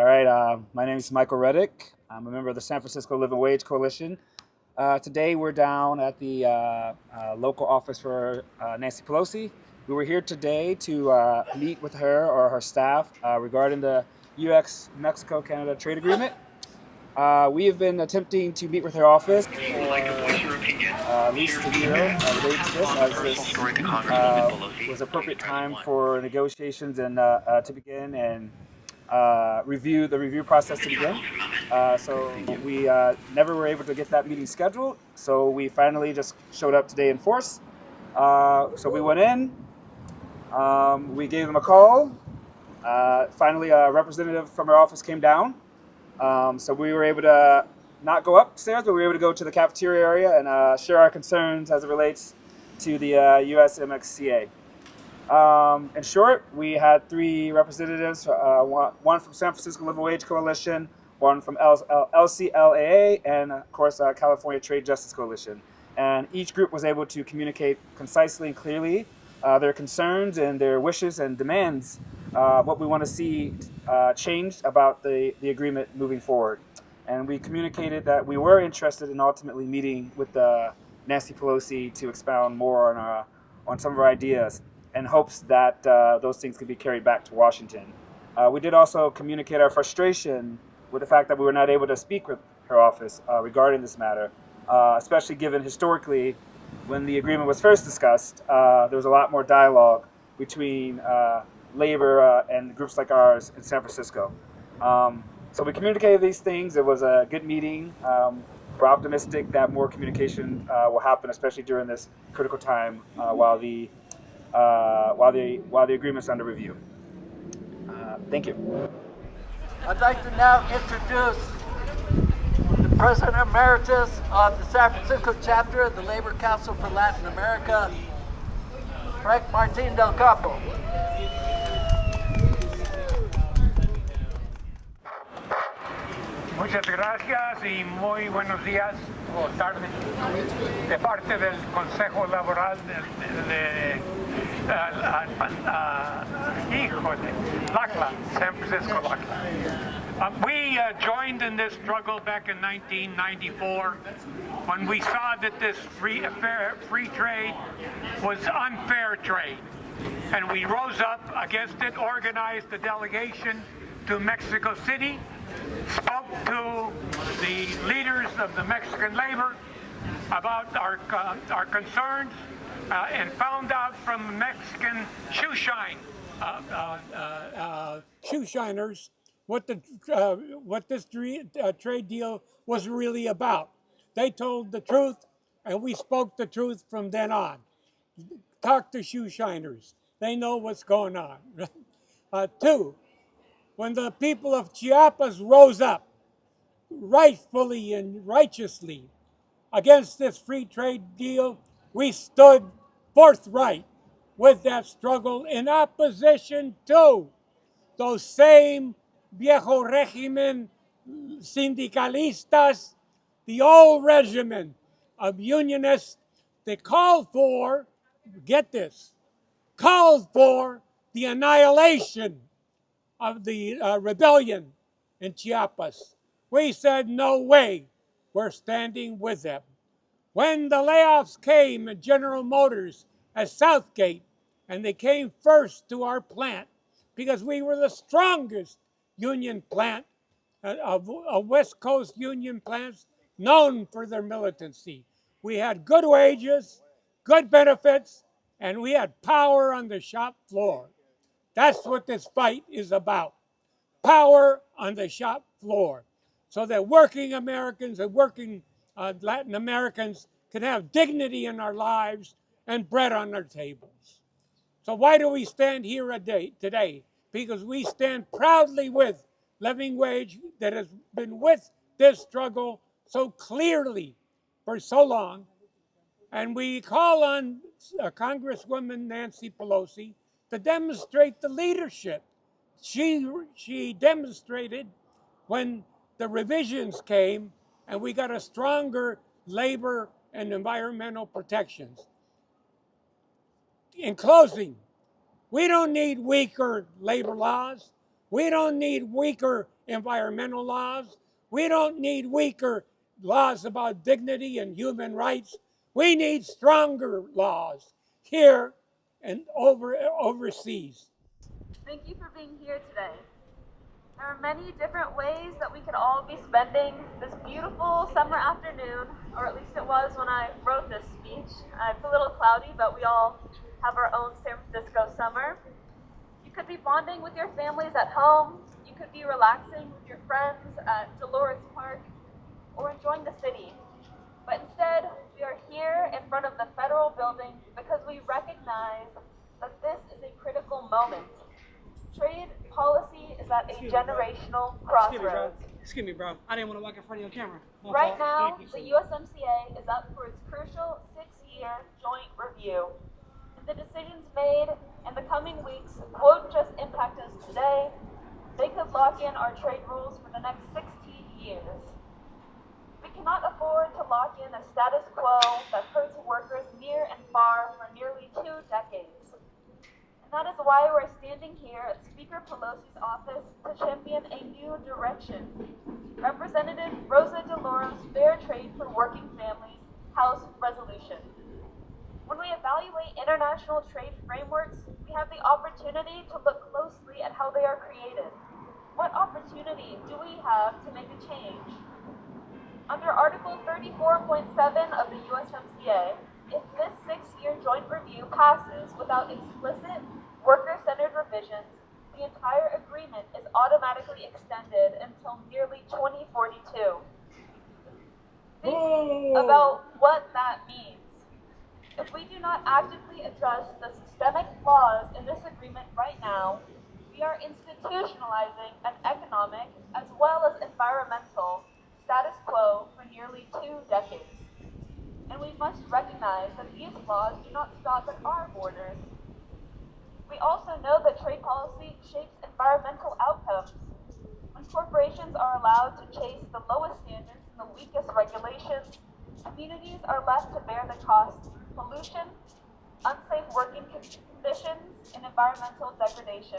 All right, my name is Michael Reddick. I'm a member of the San Francisco Living Wage Coalition. Today we're down at the local office for Nancy Pelosi. We were here today to meet with her or her staff regarding the U.S. Mexico-Canada trade agreement. We have been attempting to meet with her office for at least a year related to this, as this was appropriate time for negotiations and to begin and review process to begin. So we never were able to get that meeting scheduled. So we finally just showed up today in force. So we went in. We gave them a call. Finally, a representative from our office came down. So we were able to not go upstairs, but we were able to go to the cafeteria area and share our concerns as it relates to the USMXCA. In short, we had three representatives, one from San Francisco Living Wage Coalition, one from LCLAA, and of course, California Trade Justice Coalition. And each group was able to communicate concisely and clearly their concerns and their wishes and demands, what we want to see changed about the agreement moving forward. And we communicated that we were interested in ultimately meeting with Nancy Pelosi to expound more on some of our ideas, in hopes that those things could be carried back to Washington. We did also communicate our frustration with the fact that we were not able to speak with her office regarding this matter, especially given historically, when the agreement was first discussed, there was a lot more dialogue between labor and groups like ours in San Francisco. So we communicated these things. It was a good meeting. We're optimistic that more communication will happen, especially during this critical time while the agreement's under review. Thank you. I'd like to now introduce the President Emeritus of the San Francisco chapter of the Labor Council for Latin America, Frank Martin del Campo. Muchas gracias y muy buenos días o tardes de parte del Consejo Laboral LACLA, San Francisco LACLA. We joined in this struggle back in 1994 when we saw that this free trade was unfair trade. And we rose up against it, organized a delegation to Mexico City, spoke to the leaders of the Mexican labor about our concerns, and found out from Mexican shoe shiners what this trade deal was really about. They told the truth, and we spoke the truth from then on. Talk to shoe shiners; they know what's going on. Two, when the people of Chiapas rose up, rightfully and righteously, against this free trade deal, we stood forthright with that struggle in opposition to those same viejo régimen sindicalistas, the old regimen of unionists that called for, get this, called for the annihilation of the rebellion in Chiapas. We said, no way, we're standing with them. When the layoffs came at General Motors at Southgate, and they came first to our plant, because we were the strongest union plant of West Coast union plants known for their militancy. We had good wages, good benefits, and we had power on the shop floor. That's what this fight is about. Power on the shop floor. So that working Americans and working Latin Americans can have dignity in our lives and bread on our tables. So why do we stand here today? Because we stand proudly with Living Wage that has been with this struggle so clearly for so long. And we call on Congresswoman Nancy Pelosi to demonstrate the leadership she demonstrated when the revisions came and we got a stronger labor and environmental protections. In closing, we don't need weaker labor laws. We don't need weaker environmental laws. We don't need weaker laws about dignity and human rights. We need stronger laws here and overseas. Thank you for being here today. There are many different ways that we could all be spending this beautiful summer afternoon, or at least it was when I wrote this speech. It's a little cloudy, but we all have our own San Francisco summer. You could be bonding with your families at home. You could be relaxing with your friends at Dolores Park, or enjoying the city. But instead, we are here in front of the federal building because we recognize that this is a critical moment. Trade policy is at a generational crossroads. Excuse me, bro. I didn't want to walk in front of your camera. Right now, the USMCA is up for its crucial 6-year joint review. And the decisions made in the coming weeks won't just impact us today, they could lock in our trade rules for the next 16 years. We cannot afford to lock in a status quo that hurts workers near and far for nearly 2 decades. And that is why we're standing here at Speaker Pelosi's office to champion a new direction. Representative Rosa DeLauro's Fair Trade for Working Families House Resolution. When we evaluate international trade frameworks, we have the opportunity to look closely at how they are created. What opportunity do we have to make a change? Under Article 34.7 of the USMCA, if this 6-year joint review passes without explicit worker-centered revisions, the entire agreement is automatically extended until nearly 2042. Think about what that means. If we do not actively address the systemic flaws in this agreement right now, we are institutionalizing an economic as well as environmental status quo for nearly 2 decades. And we must recognize that these laws do not stop at our borders. We also know that trade policy shapes environmental outcomes. When corporations are allowed to chase the lowest standards and the weakest regulations, communities are left to bear the costs of pollution, unsafe working conditions, and environmental degradation.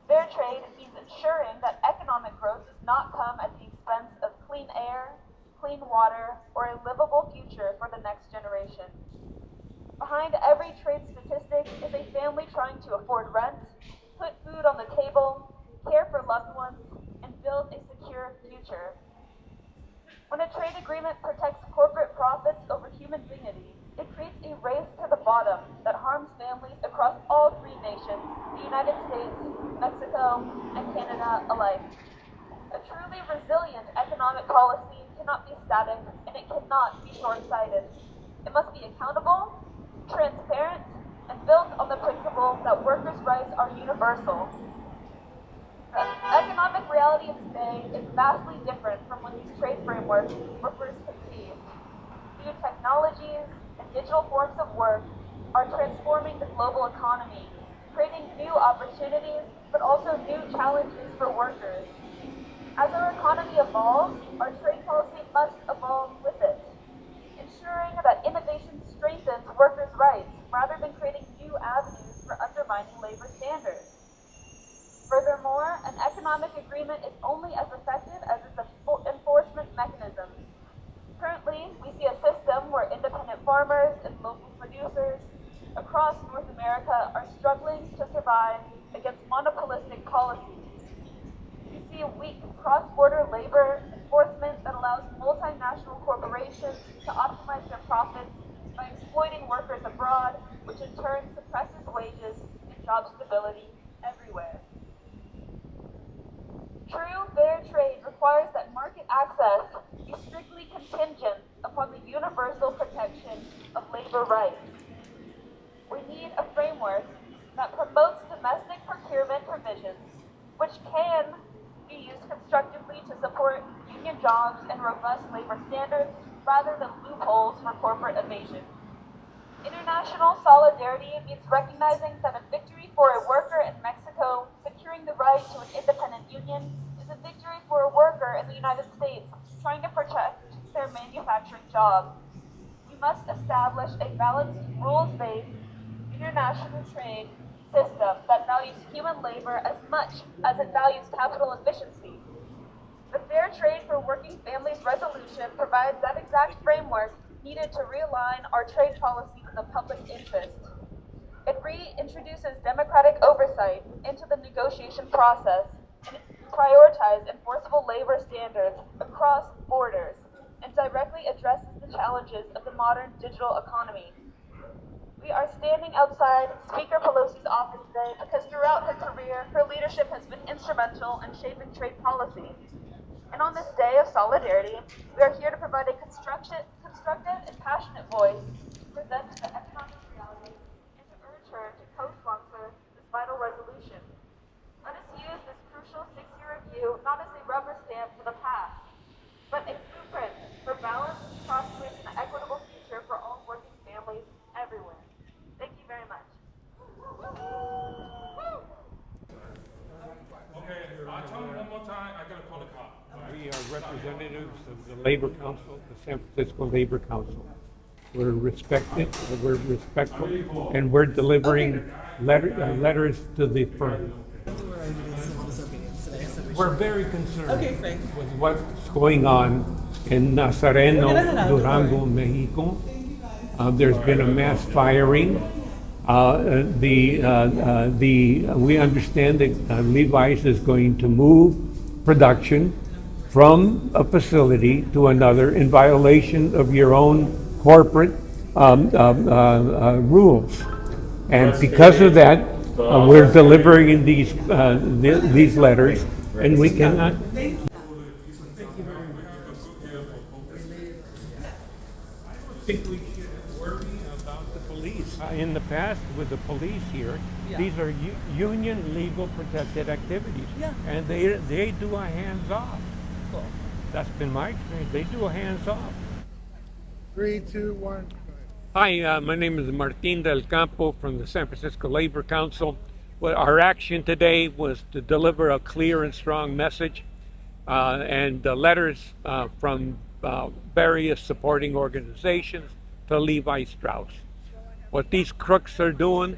Fair trade means ensuring that economic growth does not come at the expense of clean air, clean water, or a livable future for the next generation. Behind every trade statistic is a family trying to afford rent, put food on the table, care for loved ones, and build a secure future. When a trade agreement protects corporate profits over human dignity, it creates a race to the bottom that harms families across all 3 nations, the United States, Mexico, and Canada alike. A truly resilient economic policy cannot be static, and it cannot be short-sighted. It must be accountable, transparent, and built on the principle that workers' rights are universal. The economic reality of today is vastly different from when these trade frameworks were first conceived. New technologies and digital forms of work are transforming the global economy, creating new opportunities, but also new challenges for workers. As our economy evolves, our trade policy must evolve with it, ensuring that innovation strengthens workers' rights rather than creating new avenues for undermining labor standards. Furthermore, an economic agreement is only as effective as its enforcement mechanisms. Currently, we see a system where independent farmers and local producers across North America are struggling to survive against monopolistic policies. We see a weak cross-border labor enforcement that allows multinational corporations to optimize their profits by exploiting workers abroad, which in turn suppresses wages and job stability everywhere. True fair trade requires that market access be strictly contingent upon the universal protection of labor rights. We need a framework that promotes domestic procurement provisions, which can be used constructively to support union jobs and robust labor standards rather than loopholes for corporate evasion. International solidarity means recognizing that a victory for a worker in Mexico securing the right to an independent union is a victory for a worker in the United States trying to protect their manufacturing job. We must establish a balanced, rules-based international trade system that values human labor as much as it values capital efficiency. The Fair Trade for Working Families resolution provides that exact framework needed to realign our trade policy with the public interest. It reintroduces democratic oversight into the negotiation process and prioritizes enforceable labor standards across borders and directly addresses the challenges of the modern digital economy. We are standing outside Speaker Pelosi's office today because throughout her career, her leadership has been instrumental in shaping trade policy. And on this day of solidarity, we are here to provide a constructive and passionate voice to present the economic realities and to urge her to co-sponsor this vital resolution. Let us use this crucial 6-year review not as a rubber stamp for the past, but a blueprint for balanced, prosperous, and equitable future for all working families everywhere. Thank you very much. Okay, I'll tell them one more time. I gotta call the cop. We are representatives of the Labor Council, the San Francisco Labor Council. We're respected, we're respectful, and we're delivering letters to the firm. We're very concerned with what's going on in Nazareno, Durango, Mexico. There's been a mass firing. We understand that Levi's is going to move production from a facility to another in violation of your own corporate rules. And because of that, we're delivering these letters, and we cannot. I think we should worry about the police. In the past, with the police here, these are union legal protected activities, and they do a hands-off. Cool. That's been my experience. They do a hands-off. 3, 2, 1. Hi, my name is Martin Del Campo from the San Francisco Labor Council. Well, our action today was to deliver a clear and strong message and letters from various supporting organizations to Levi Strauss. What these crooks are doing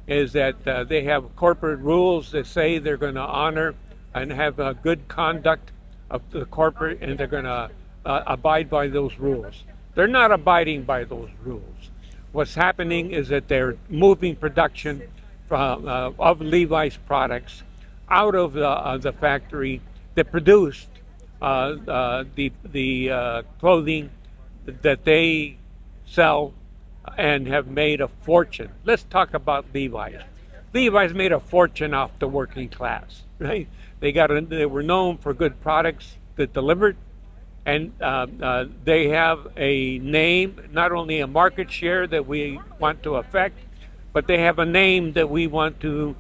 is that they have corporate rules that say they're going to honor and have a good conduct of the corporate, and they're going to abide by those rules. They're not abiding by those rules. What's happening is that they're moving production of Levi's products out of the factory that produced the clothing that they sell and have made a fortune. Let's talk about Levi's. Levi's made a fortune off the working class, right? They were known for good products that delivered, and they have a name, not only a market share that we want to affect, but they have a name that we want to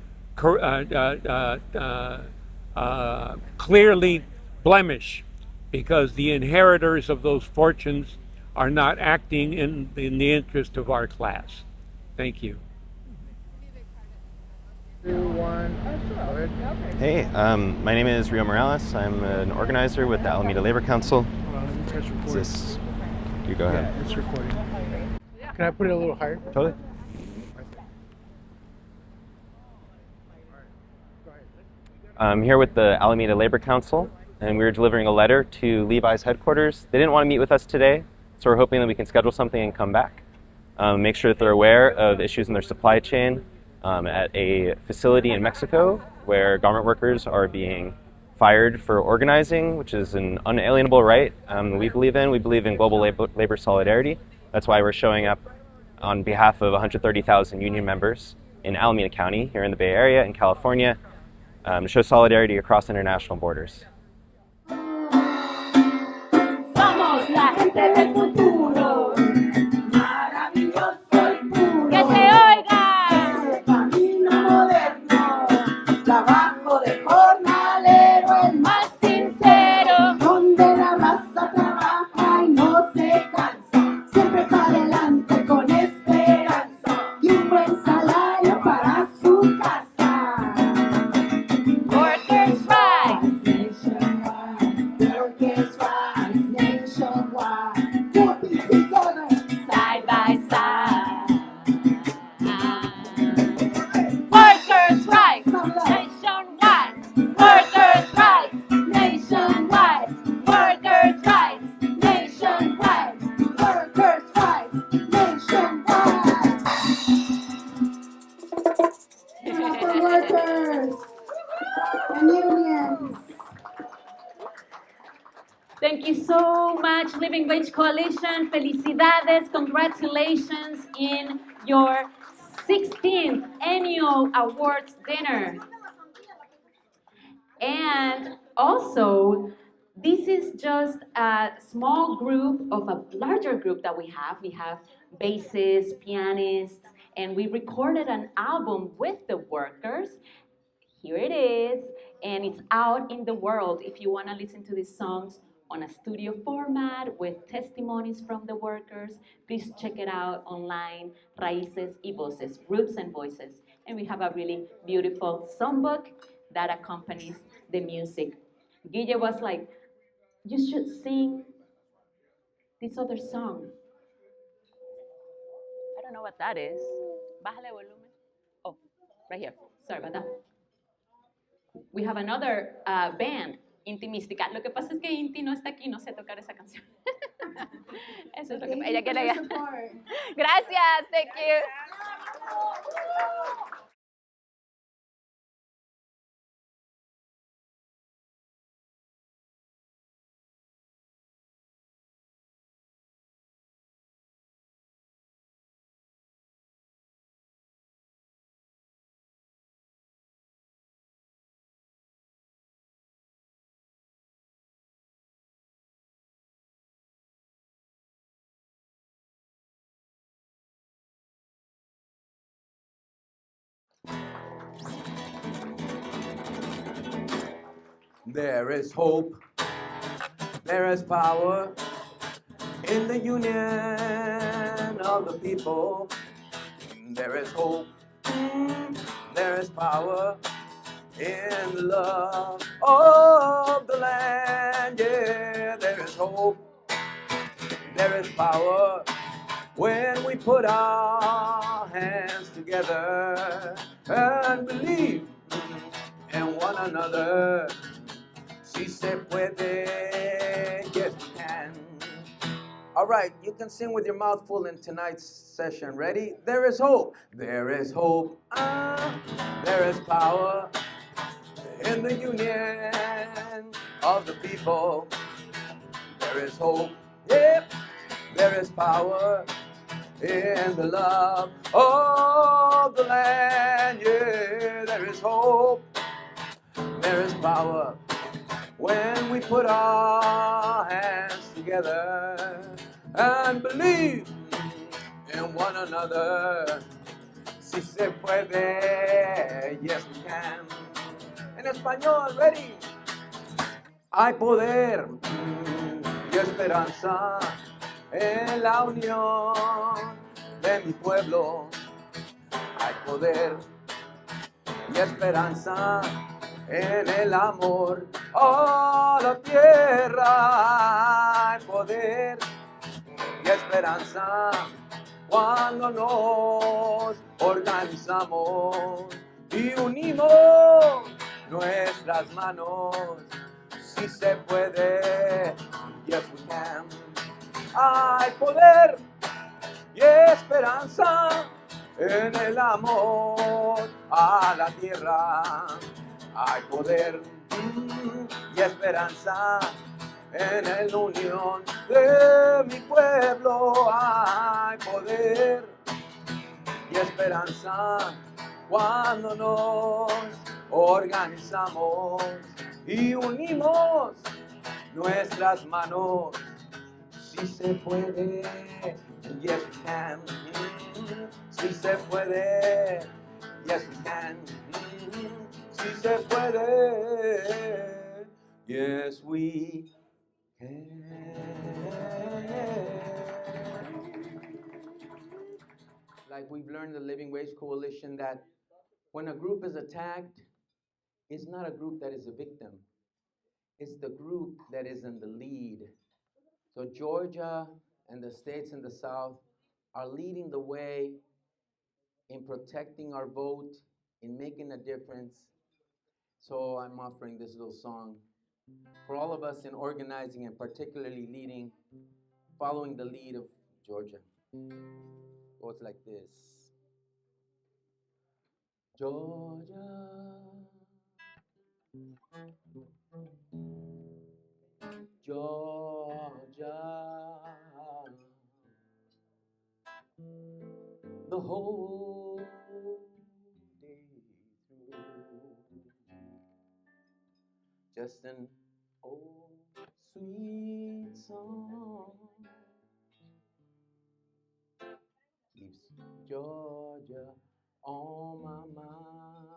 clearly blemish, because the inheritors of those fortunes are not acting in the interest of our class. Thank you. 2, 1. Go ahead. Hey, my name is Rio Morales. I'm an organizer with the Alameda Labor Council. Is this? You go ahead. Yeah, it's recording. Can I put it a little higher? Totally. I'm here with the Alameda Labor Council, and we're delivering a letter to Levi's headquarters. They didn't want to meet with us today, so we're hoping that we can schedule something and come back. Make sure that they're aware of issues in their supply chain at a facility in Mexico where garment workers are being fired for organizing, which is an unalienable right we believe in. We believe in global labor solidarity. That's why we're showing up on behalf of 130,000 union members in Alameda County, here in the Bay Area, in California, to show solidarity across international borders. Somos la gente del futuro, maravilloso y puro. Que se oiga. El camino moderno, trabajo de jornalero, el más sincero, donde la raza trabaja y no se cansa, siempre para adelante con esperanza y un buen salario para su casa. Workers' rights nationwide, workers' rights nationwide. much, Living Wage Coalition. Felicidades, congratulations in your 16th annual awards dinner. And also, this is just a small group of a larger group that we have. We have bassists, pianists, and we recorded an album with the workers. Here it is, and it's out in the world. If you want to listen to these songs on a studio format with testimonies from the workers, please check it out online, Raíces y Voces, Roots and Voices. And we have a really beautiful songbook that accompanies the music. Guille was like, you should sing this other song. I don't know what that is. Bájale volumen. Oh, right here. Sorry about that. We have another band, Inti Mística. Lo que pasa es que Inti no está aquí, no sé tocar esa canción. Eso es lo que ella quiere. Gracias, thank you. There is hope, there is power in the union of the people. There is hope, there is power in the love of the land. Yeah, there is hope, there is power when we put our hands together and believe in one another. Si se puede, yes we can. All right, you can sing with your mouth full in tonight's session. Ready? There is hope. There is hope. There is power in the union of the people. There is hope. Yep. There is power in the love of the land. Yeah, there is hope. There is power when we put our hands together and believe in one another. Si se puede, yes we can. En español, ready? Hay poder y esperanza en la unión de mi pueblo. Hay poder y esperanza en el amor a la tierra. Hay poder y esperanza cuando nos organizamos y unimos nuestras manos. Si se puede, yes we can. Hay poder y esperanza en el amor a la tierra. Hay poder y esperanza en la unión de mi pueblo. Hay poder y esperanza cuando nos organizamos y unimos nuestras manos. Si se puede, yes we can. Si se puede, yes we can. Si se puede, yes we can. Like we've learned in the Living Wage Coalition that when a group is attacked, it's not a group that is a victim. It's the group that is in the lead. So Georgia and the states in the South are leading the way in protecting our vote, in making a difference. So I'm offering this little song for all of us in organizing and particularly leading, following the lead of Georgia. It goes like this. Georgia, Georgia, Georgia, the whole day through. Just an old sweet song keeps Georgia on my mind.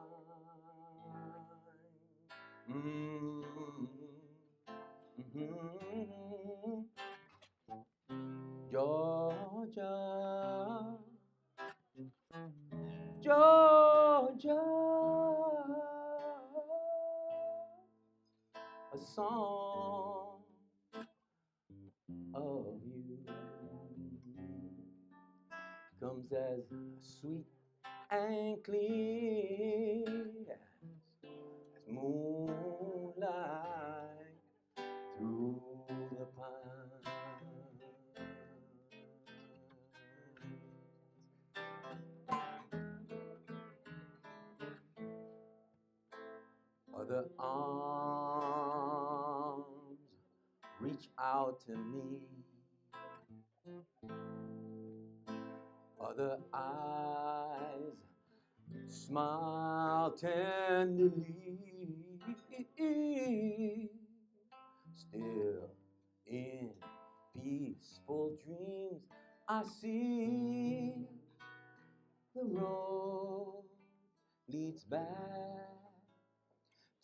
Georgia, Georgia, a song of you comes as sweet and clear as moonlight through the pines. Other arms reach out to me. Other eyes smile tenderly. Still in peaceful dreams, I see the road leads back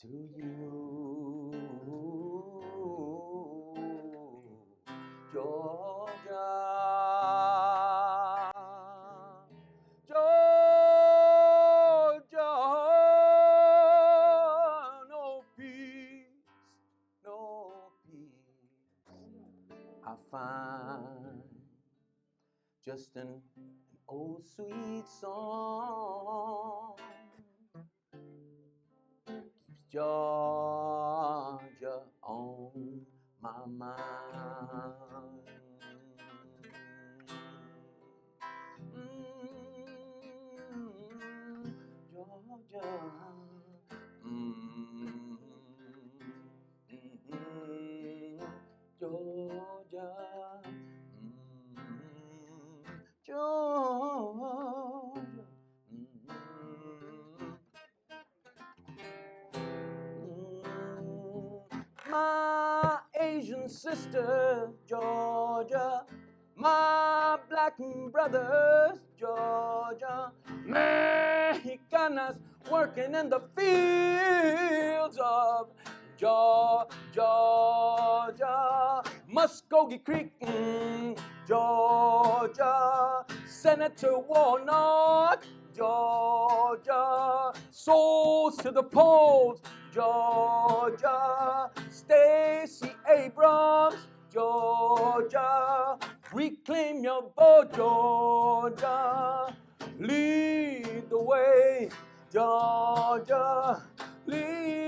to you, Georgia, Georgia, no peace, no peace I find, just an old sweet song keeps Georgia on my mind. Georgia, Georgia, Georgia. My Asian sister, Georgia, my black brothers, Georgia, Mexicanas working in the fields of Georgia, Muskogee Creek, Georgia, Senator Warnock, Georgia, souls to the polls, Georgia, Stacey Abrams, Georgia, reclaim your vote, Georgia, lead the way, Georgia, lead